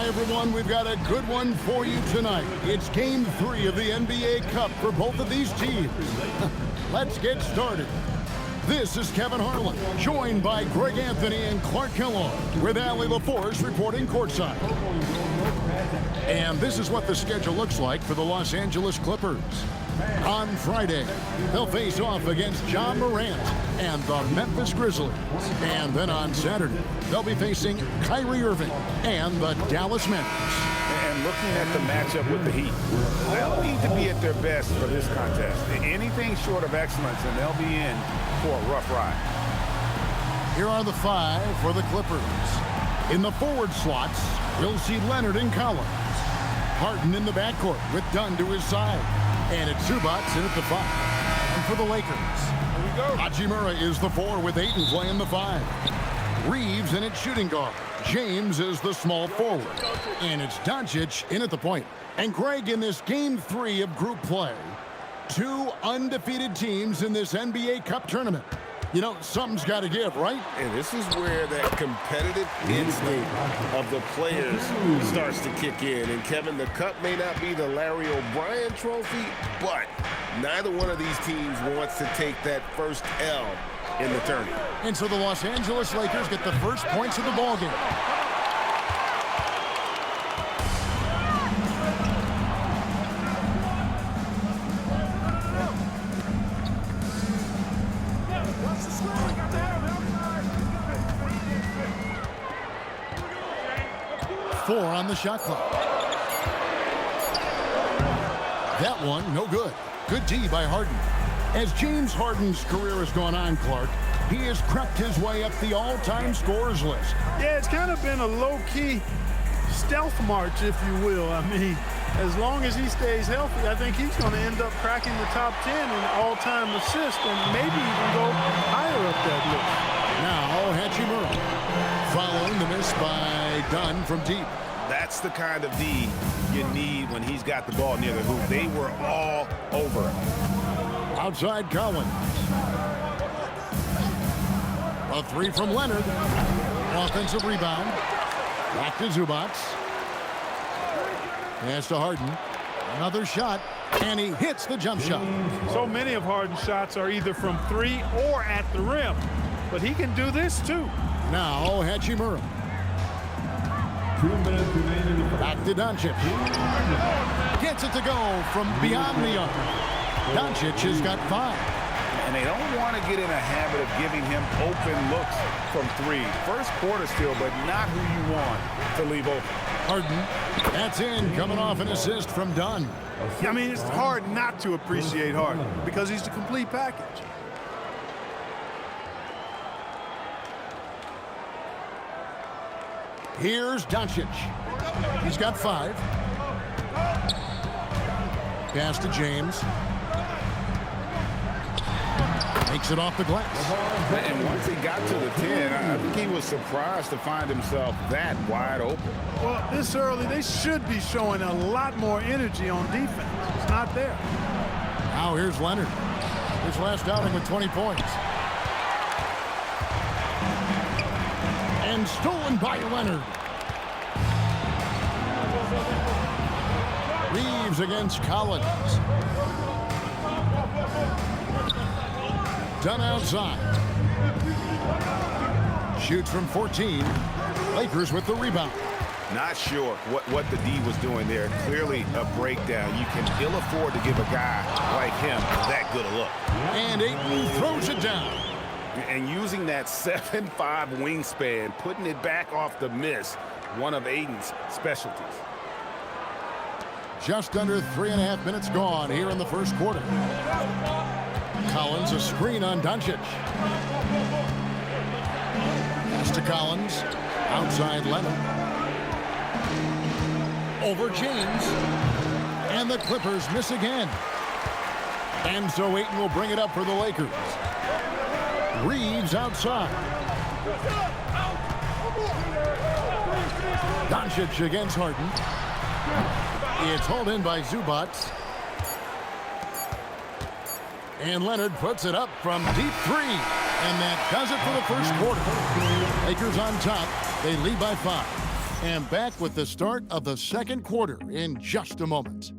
everyone, we've got a good one for you tonight. It's Game 3 of the NBA Cup for both of these teams. Let's get started. This is Kevin Harlan, joined by Greg Anthony and Clark Kellogg, with Allie LaForce reporting courtside. And this is what the schedule looks like for the Los Angeles Clippers. On Friday, they'll face off against Ja Morant and the Memphis Grizzlies. And then on Saturday, they'll be facing Kyrie Irving and the Dallas Mavericks. And looking at the matchup with the Heat, they'll need to be at their best for this contest. Anything short of excellence, and they'll be in for a rough ride. Here are the five for the Clippers. In the forward slots, we'll see Leonard and Collins. Harden in the backcourt with Dunn to his side. And it's Zubac in at the 5. And for the Lakers, here we go. Hachimura is the 4 with Ayton playing the 5. Reeves in at shooting guard. James is the small forward. And it's Doncic in at the point. And Greg, in this Game 3 of group play, 2 undefeated teams in this NBA Cup tournament. You know, something's got to give, right? And this is where that competitive instinct of the players starts to kick in. And, Kevin, the cup may not be the Larry O'Brien trophy, but neither one of these teams wants to take that first L in the tournament. And so the Los Angeles Lakers get the first points of the ballgame. Four on the shot clock. That one, no good. Good D by Harden. As James Harden's career has gone on, Clark, he has crept his way up the all-time scorers list. Yeah, it's kind of been a low-key stealth march, if you will. I mean, as long as he stays healthy, I think he's going to end up cracking the top 10 in all-time assists and maybe even go higher up that list. Now, Hachimura, following the miss by Dunn from deep. That's the kind of D you need when he's got the ball near the hoop. They were all over him. Outside Collins. A 3 from Leonard. Offensive rebound. Back to Zubac. Pass to Harden. Another shot, and he hits the jump shot. So many of Harden's shots are either from 3 or at the rim, but he can do this too. Now Hachimura. 2 minutes remaining. Back to Doncic. Gets it to go from beyond the arc. Doncic has got 5. And they don't want to get in a habit of giving him open looks from 3. First quarter still, but not who you want to leave open. Harden, that's in, coming off an assist from Dunn. I mean, it's hard not to appreciate Harden because he's the complete package. Here's Doncic. He's got 5. Pass to James. Takes it off the glass. And once he got to the 10, I think he was surprised to find himself that wide open. Well, this early, they should be showing a lot more energy on defense. It's not there. Now here's Leonard. His last outing with 20 points. And stolen by Leonard. Reeves against Collins. Dunn outside. Shoots from 14. Lakers with the rebound. Not sure what the D was doing there. Clearly a breakdown. You can ill afford to give a guy like him that good a look. And Ayton throws it down. And using that 7'5" wingspan, putting it back off the miss, one of Ayton's specialties. Just under 3.5 minutes gone here in the first quarter. Collins, a screen on Doncic. Pass to Collins. Outside Leonard. Over James. And the Clippers miss again. And so Ayton will bring it up for the Lakers. Reeves outside. Doncic against Harden. It's hauled in by Zubac. And Leonard puts it up from deep 3. And that does it for the first quarter. Lakers on top. They lead by 5. And back with the start of the second quarter in just a moment.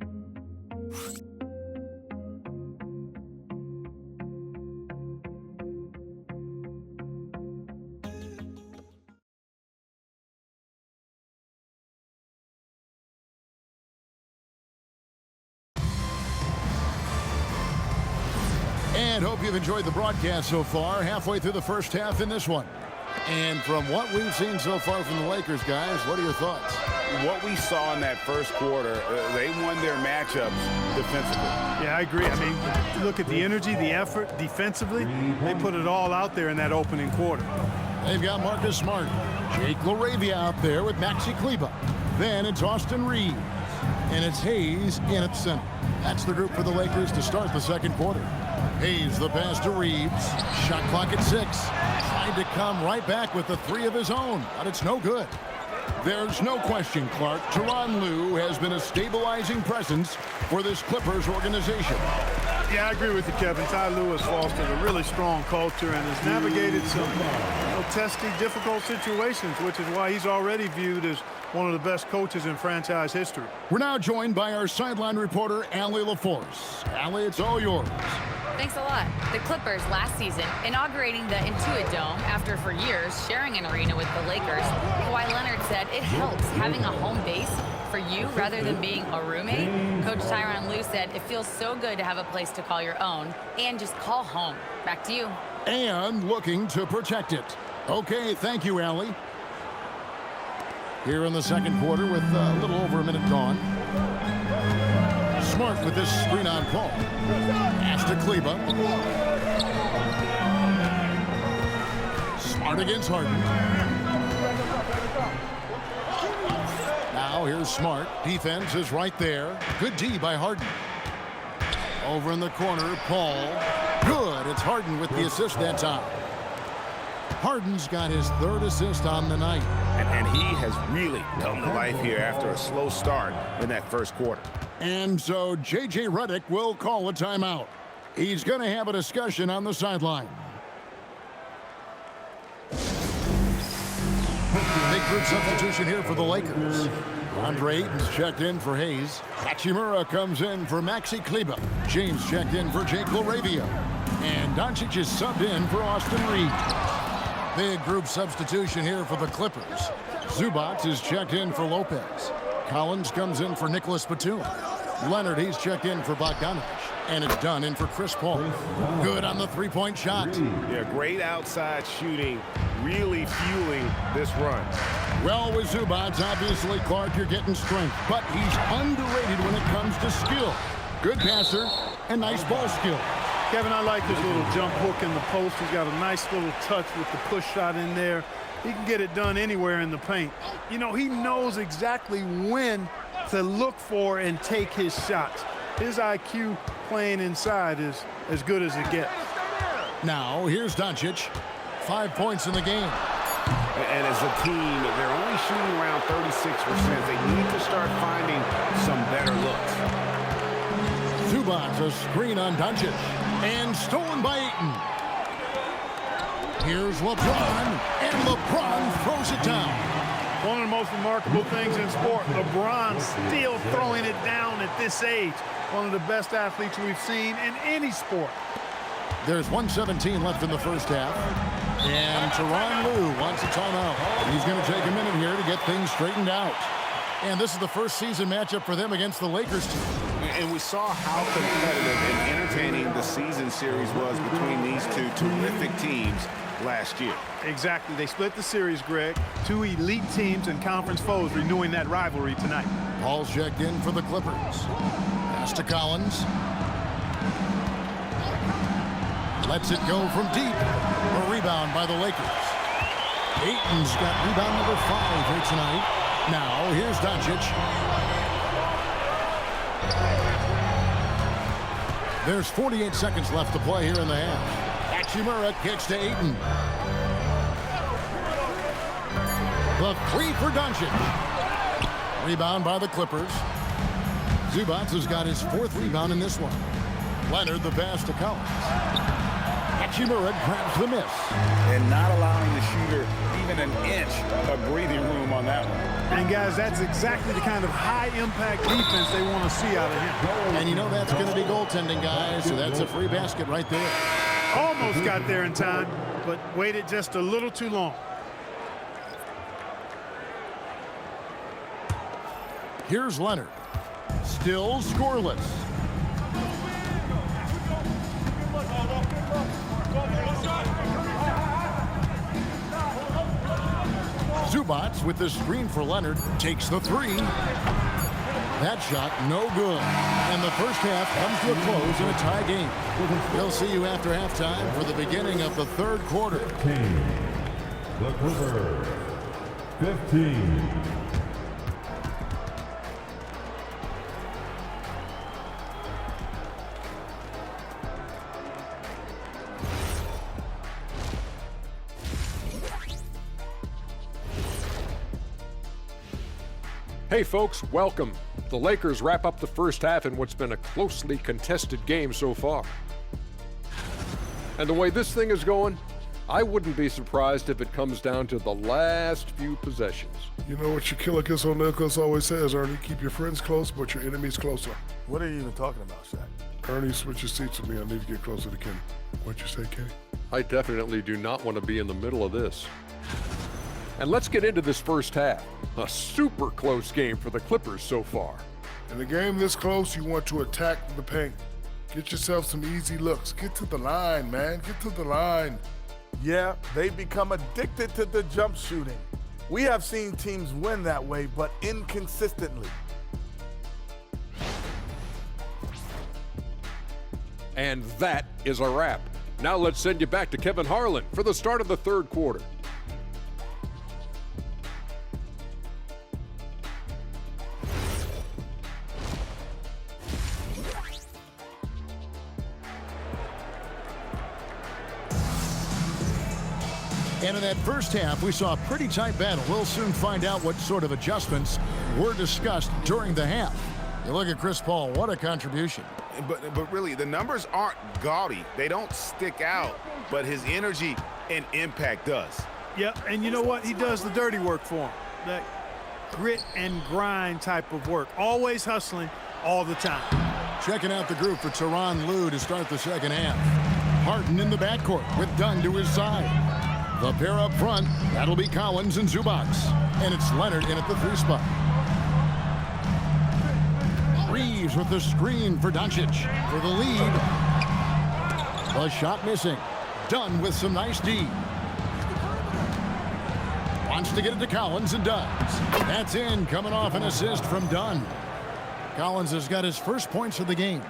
And hope you've enjoyed the broadcast so far. Halfway through the first half in this one. And from what we've seen so far from the Lakers, guys, what are your thoughts? What we saw in that first quarter, they won their matchups defensively. Yeah, I agree. I mean, look at the energy, the effort defensively. They put it all out there in that opening quarter. They've got Marcus Smart, Jake LaRavia out there with Maxi Kleber. Then it's Austin Reeves. And it's Hayes in at center. That's the group for the Lakers to start the second quarter. Hayes, the pass to Reeves. Shot clock at 6. Tried to come right back with the 3 of his own, but it's no good. There's no question, Clark, Tyronn Lue has been a stabilizing presence for this Clippers organization. Yeah, I agree with you, Kevin. Ty Lue has fostered a really strong culture and has navigated some testy, difficult situations, which is why he's already viewed as one of the best coaches in franchise history. We're now joined by our sideline reporter, Allie LaForce. Allie, it's all yours. Thanks a lot. The Clippers last season inaugurating the Intuit Dome after for years sharing an arena with the Lakers. Kawhi Leonard said it helps having a home base for you rather than being a roommate. Coach Tyronn Lue said it feels so good to have a place to call your own and just call home. Back to you. And looking to protect it. Okay, thank you, Allie. Here in the second quarter with a little over a minute gone. Smart with this screen on Paul. Pass to Kleber. Smart against Harden. Now here's Smart. Defense is right there. Good D by Harden. Over in the corner, Paul. Good. It's Harden with the assist that time. Harden's got his 3rd assist on the night. And he has really come to life here after a slow start in that first quarter. And so J.J. Redick will call a timeout. He's going to have a discussion on the sideline. Big group substitution here for the Lakers. Andre Ayton's checked in for Hayes. Hachimura comes in for Maxi Kleber. James checked in for Jake LaRavia. And Doncic is subbed in for Austin Reeves. Big group substitution here for the Clippers. Zubac is checked in for Lopez. Collins comes in for Nicholas Batum. Leonard, he's checked in for Bogdanovic. And it's done in for Chris Paul. Good on the three-point shot. Yeah, great outside shooting, really fueling this run. Well, with Zubac, obviously, Clark, you're getting strength. But he's underrated when it comes to skill. Good passer and nice ball skill. Kevin, I like his little jump hook in the post. He's got a nice little touch with the push shot in there. He can get it done anywhere in the paint. You know, he knows exactly when to look for and take his shots. His IQ playing inside is as good as it gets. Now, here's Doncic. 5 points in the game. And as a team, they're only shooting around 36%. They need to start finding some better looks. Zubac, a screen on Doncic. And stolen by Ayton. Here's LeBron, and LeBron throws it down. One of the most remarkable things in sport, LeBron still throwing it down at this age. One of the best athletes we've seen in any sport. There's 1:17 left in the first half. And Tyronn Lue wants a timeout. He's going to take a minute here to get things straightened out. And this is the first season matchup for them against the Lakers team. And we saw how competitive and entertaining the season series was between these two terrific teams last year. Exactly. They split the series, Greg. 2 elite teams and conference foes renewing that rivalry tonight. Paul's checked in for the Clippers. Pass to Collins. Lets it go from deep. A rebound by the Lakers. Ayton's got rebound number 5 here tonight. Now, here's Doncic. There's 48 seconds left to play here in the half. Hachimura kicks to Ayton. The 3 for Doncic. Rebound by the Clippers. Zubac has got his 4th rebound in this one. Leonard the pass to Collins. Hachimura grabs the miss. And not allowing the shooter even an inch of breathing room on that one. And, guys, that's exactly the kind of high-impact defense they want to see out of him. And you know that's going to be goaltending, guys, so that's a free basket right there. Almost got there in time, but waited just a little too long. Here's Leonard. Still scoreless. Zubac with the screen for Leonard takes the three. That shot no good. And the first half comes to a close in a tie game. We'll see you after halftime for the beginning of the third quarter. The Clippers, 15. Hey folks, welcome. The Lakers wrap up the first half in what's been a closely contested game so far. And the way this thing is going, I wouldn't be surprised if it comes down to the last few possessions. You know what Shaquille O'Neal always says, Ernie, keep your friends close, but your enemies closer. What are you even talking about, Shaq? Ernie, switch your seats with me. I need to get closer to Kenny. What'd you say, Kenny? I definitely do not want to be in the middle of this. And let's get into this first half. A super close game for the Clippers so far. In a game this close, you want to attack the paint. Get yourself some easy looks. Get to the line, man. Get to the line. Yeah, they've become addicted to the jump shooting. We have seen teams win that way, but inconsistently. And that is a wrap. Now let's send you back to Kevin Harlan for the start of the third quarter. And in that first half, we saw a pretty tight battle. We'll soon find out what sort of adjustments were discussed during the half. You look at Chris Paul, what a contribution. But really, the numbers aren't gaudy. They don't stick out, but his energy and impact does. Yep, and you know what? He does the dirty work for him. That grit and grind type of work. Always hustling all the time. Checking out the group for Tyronn Lue to start the second half. Harden in the backcourt with Dunn to his side. The pair up front, that'll be Collins and Zubac. And it's Leonard in at the three spot. Reeves with the screen for Doncic for the lead. A shot missing. Dunn with some nice D. Wants to get it to Collins and does. That's in, coming off an assist from Dunn. Collins has got his first points of the game.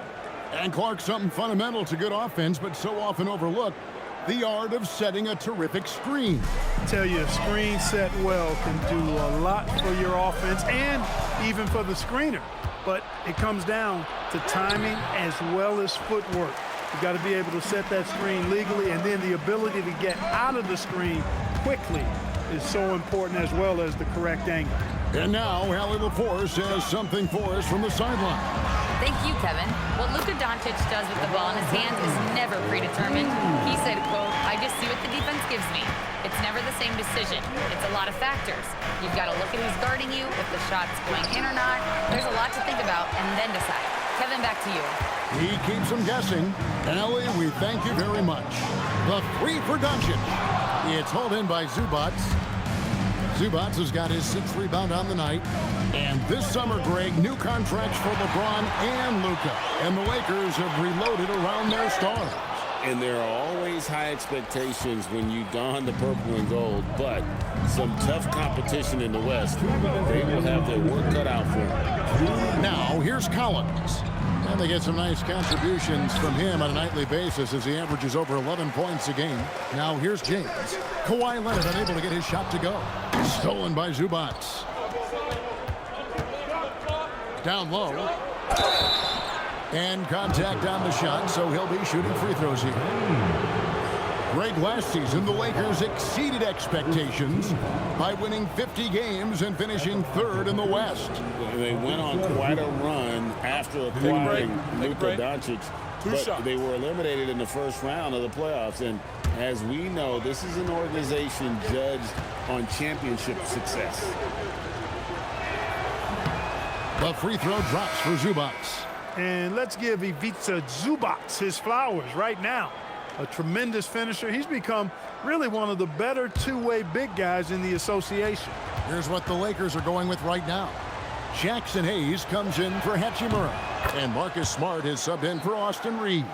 And Clark, something fundamental to good offense, but so often overlooked. The art of setting a terrific screen. I tell you, a screen set well can do a lot for your offense and even for the screener. But it comes down to timing as well as footwork. You've got to be able to set that screen legally, and then the ability to get out of the screen quickly is so important, as well as the correct angle. And now, Allie LaForce has something for us from the sideline. Thank you, Kevin. What Luka Doncic does with the ball in his hands is never predetermined. He said, quote, "I just see what the defense gives me. It's never the same decision. It's a lot of factors. You've got to look at who's guarding you, if the shot's going in or not. There's a lot to think about and then decide." Kevin, back to you. He keeps them guessing. Allie, we thank you very much. The three for Doncic. It's hauled in by Zubac. Zubac has got his sixth rebound on the night. And this summer, Greg, new contracts for LeBron and Luka. And the Lakers have reloaded around their stars. And there are always high expectations when you don the purple and gold, but some tough competition in the West. They will have their work cut out for them. Now, here's Collins. And they get some nice contributions from him on a nightly basis as he averages over 11 points a game. Now, here's James. Kawhi Leonard unable to get his shot to go. Stolen by Zubac. Down low. And contact on the shot, so he'll be shooting free throws here. Greg, last season, the Lakers exceeded expectations by winning 50 games and finishing third in the West. They went on quite a run after acquiring Luka Doncic, but they were eliminated in the first round of the playoffs. And as we know, this is an organization judged on championship success. The free throw drops for Zubac. And let's give Ivica Zubac his flowers right now. A tremendous finisher. He's become really one of the better two-way big guys in the association. Here's what the Lakers are going with right now. Jackson Hayes comes in for Hachimura. And Marcus Smart is subbed in for Austin Reeves.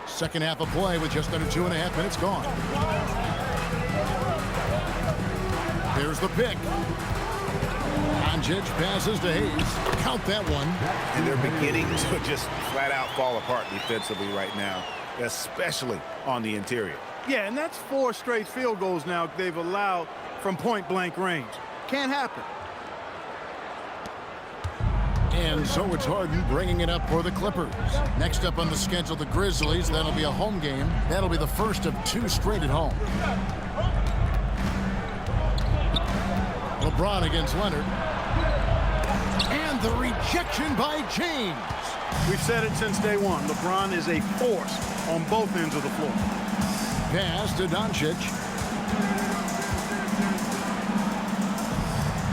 Second half of play with just under 2.5 minutes gone. Here's the pick. Doncic passes to Hayes. Count that one. And they're beginning to just flat out fall apart defensively right now, especially on the interior. Yeah, and that's 4 straight field goals now they've allowed from point-blank range. Can't happen. And so it's Harden bringing it up for the Clippers. Next up on the schedule, the Grizzlies. That'll be a home game. That'll be the first of 2 straight at home. LeBron against Leonard. And the rejection by James. We've said it since day one. LeBron is a force on both ends of the floor. Pass to Doncic.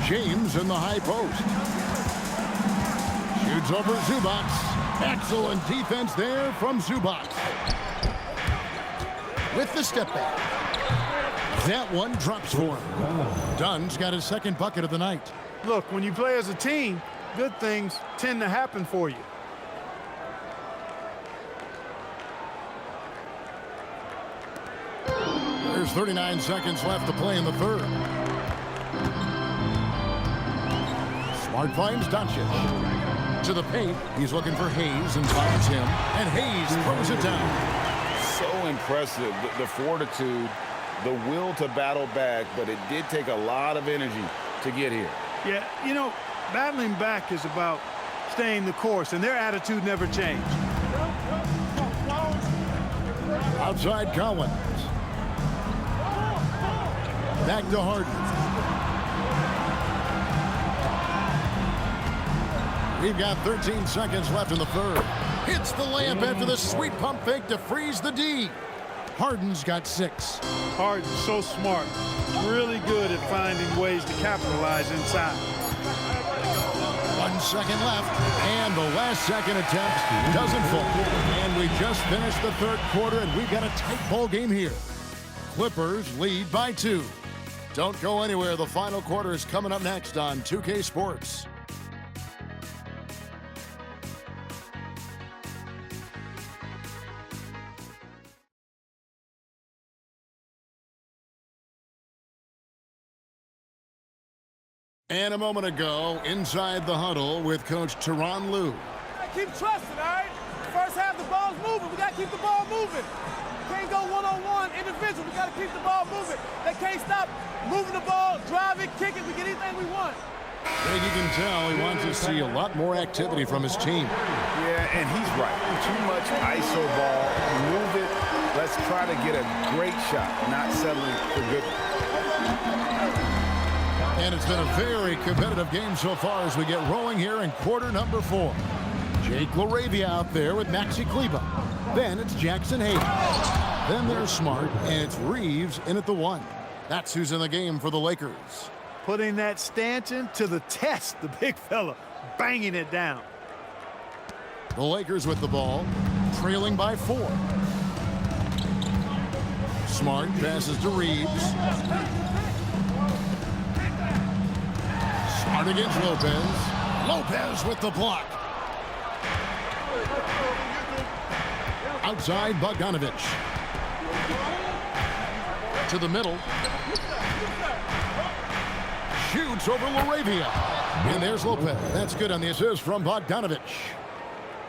James in the high post. Shoots over Zubac. Excellent defense there from Zubac. With the step back. That one drops for him. Dunn's got his second bucket of the night. Look, when you play as a team, good things tend to happen for you. There's 39 seconds left to play in the third. Smart finds Doncic. To the paint, he's looking for Hayes and finds him. And Hayes throws it down. So impressive, the fortitude, the will to battle back, but it did take a lot of energy to get here. Yeah, you know, battling back is about staying the course, and their attitude never changed. Outside Collins. Back to Harden. We've got 13 seconds left in the third. Hits the layup after the sweet pump fake to freeze the D. Harden's got 6. Harden's so smart. Really good at finding ways to capitalize inside. 1 second left, and the last second attempt doesn't fall. And we just finished the third quarter, and we've got a tight ball game here. Clippers lead by 2. Don't go anywhere. The final quarter is coming up next on 2K Sports. And a moment ago, inside the huddle with Coach Tyronn Lue. Keep trusting, all right? First half, the ball's moving. We got to keep the ball moving. Can't go one-on-one individual. We got to keep the ball moving. They can't stop moving the ball, drive it, kick it. We get anything we want. And you can tell he wants to see a lot more activity from his team. Yeah, and he's right. Too much ISO ball. Move it. Let's try to get a great shot, not settling for good. And it's been a very competitive game so far as we get rolling here in quarter number 4. Jake LaRavia out there with Maxi Kleber. Then it's Jackson Hayes. Then there's Smart, and it's Reeves in at the 1. That's who's in the game for the Lakers. Putting that stanchion to the test, the big fella, banging it down. The Lakers with the ball, trailing by 4. Smart passes to Reeves. Smart against Lopez. Lopez with the block. Outside Bogdanovich. To the middle. Shoots over LaRavia. And there's Lopez. That's good on the assist from Bogdanovich.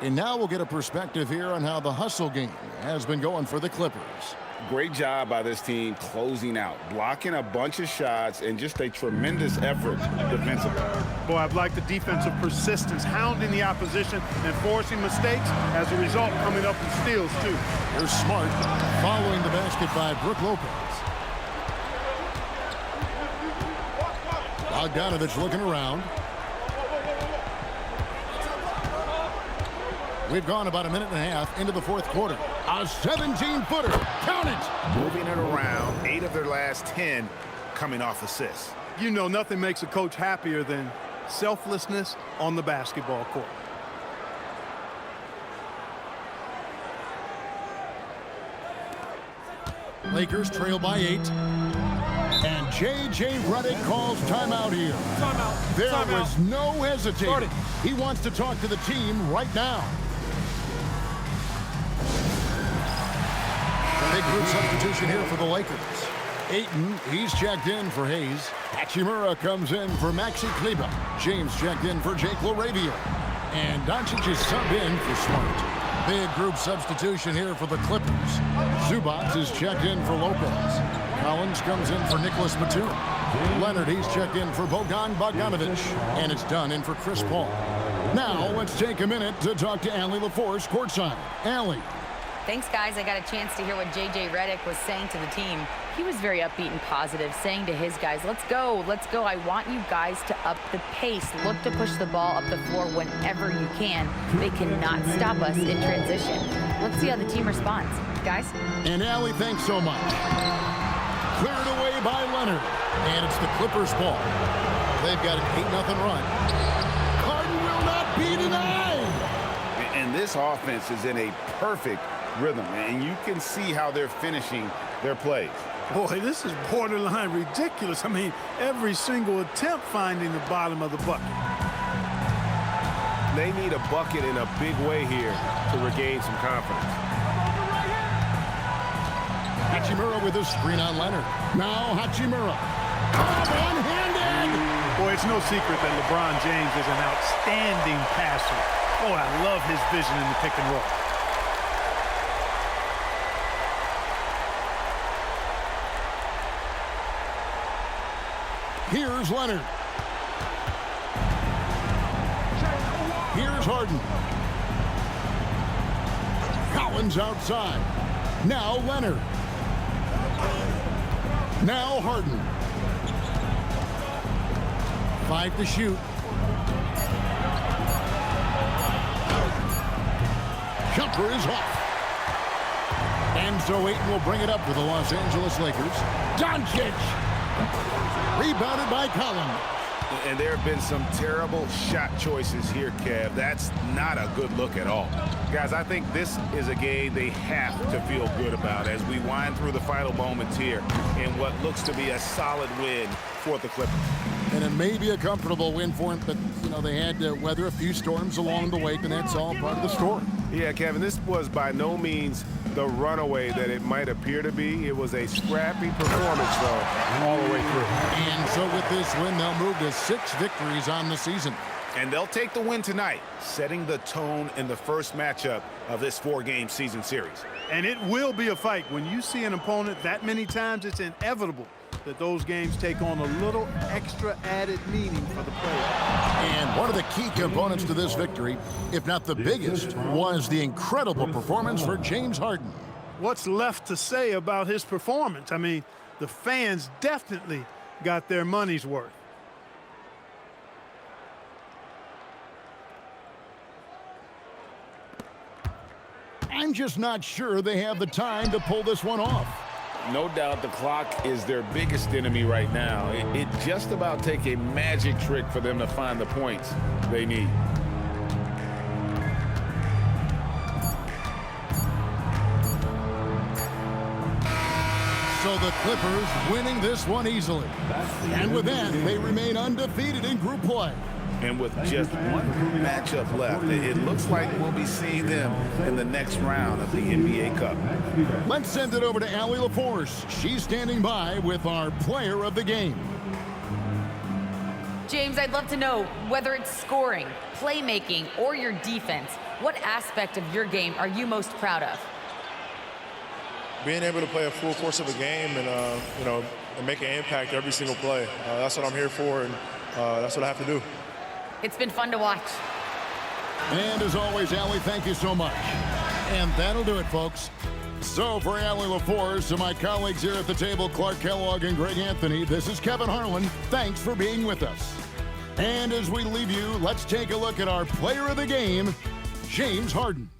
And now we'll get a perspective here on how the hustle game has been going for the Clippers. Great job by this team closing out, blocking a bunch of shots, and just a tremendous effort defensively. Boy, I've liked the defensive persistence, hounding the opposition and forcing mistakes. As a result, coming up with steals, too. Here's Smart following the basket by Brook Lopez. Bogdanovich looking around. We've gone about a minute and a half into the fourth quarter. A 17-footer. Count it. Moving it around, 8 of their last 10 coming off assists. You know, nothing makes a coach happier than selflessness on the basketball court. Lakers trail by 8. And J.J. Redick calls timeout here. Timeout. There Timeout. was no hesitating. Start it. He wants to talk to the team right now. Big group substitution here for the Lakers. Ayton, he's checked in for Hayes. Hachimura comes in for Maxi Kleber. James checked in for Jake LaRavia. And Doncic is sub in for Smart. Big group substitution here for the Clippers. Zubac is checked in for Lopez. Collins comes in for Nicholas Batum. Leonard, he's checked in for Bogdan Bogdanovic. And it's done in for Chris Paul. Now, let's take a minute to talk to Allie LaForce courtside. Allie. Thanks, guys. I got a chance to hear what J.J. Redick was saying to the team. He was very upbeat and positive, saying to his guys, let's go, let's go. I want you guys to up the pace. Look to push the ball up the floor whenever you can. They cannot stop us in transition. Let's see how the team responds. Guys? And Allie, thanks so much. Cleared away by Leonard. And it's the Clippers' ball. They've got an 8-0 run. Harden will not be denied. And this offense is in a perfect rhythm, and you can see how they're finishing their plays. Boy, this is borderline ridiculous. I mean, every single attempt finding the bottom of the bucket. They need a bucket in a big way here to regain some confidence. Hachimura with a screen on Leonard. Now Hachimura. One-handed! Boy, it's no secret that LeBron James is an outstanding passer. Oh, I love his vision in the pick and roll. Here's Leonard. Here's Harden. Collins outside. Now Leonard. Now Harden. 5 to shoot. Jumper is off. And so Ayton will bring it up for the Los Angeles Lakers. Doncic. Rebounded by Collins. And there have been some terrible shot choices here, Kev. That's not a good look at all. Guys, I think this is a game they have to feel good about as we wind through the final moments here in what looks to be a solid win for the Clippers. And it may be a comfortable win for them, but, you know, they had to weather a few storms along the way, and that's all part of the story. Yeah, Kevin, this was by no means the runaway that it might appear to be. It was a scrappy performance, though, all the way through. And so with this win, they'll move to 6 victories on the season. And they'll take the win tonight, setting the tone in the first matchup of this 4-game season series. And it will be a fight. When you see an opponent that many times, it's inevitable that those games take on a little extra added meaning for the player. And one of the key components to this victory, if not the biggest, was the incredible performance for James Harden. What's left to say about his performance? I mean, the fans definitely got their money's worth. I'm just not sure they have the time to pull this one off. No doubt the clock is their biggest enemy right now. It just about take a magic trick for them to find the points they need. So the Clippers winning this one easily. And with that, they remain undefeated in group play. And with just one matchup left, it looks like we'll be seeing them in the next round of the NBA Cup. Let's send it over to Allie LaForce. She's standing by with our player of the game. James, I'd love to know whether it's scoring, playmaking, or your defense. What aspect of your game are you most proud of? Being able to play a full course of a game and, and make an impact every single play. That's what I'm here for, and that's what I have to do. It's been fun to watch. And as always, Allie, thank you so much. And that'll do it, folks. So for Allie LaForce and my colleagues here at the table, Clark Kellogg and Greg Anthony, this is Kevin Harlan. Thanks for being with us. And as we leave you, let's take a look at our player of the game, James Harden.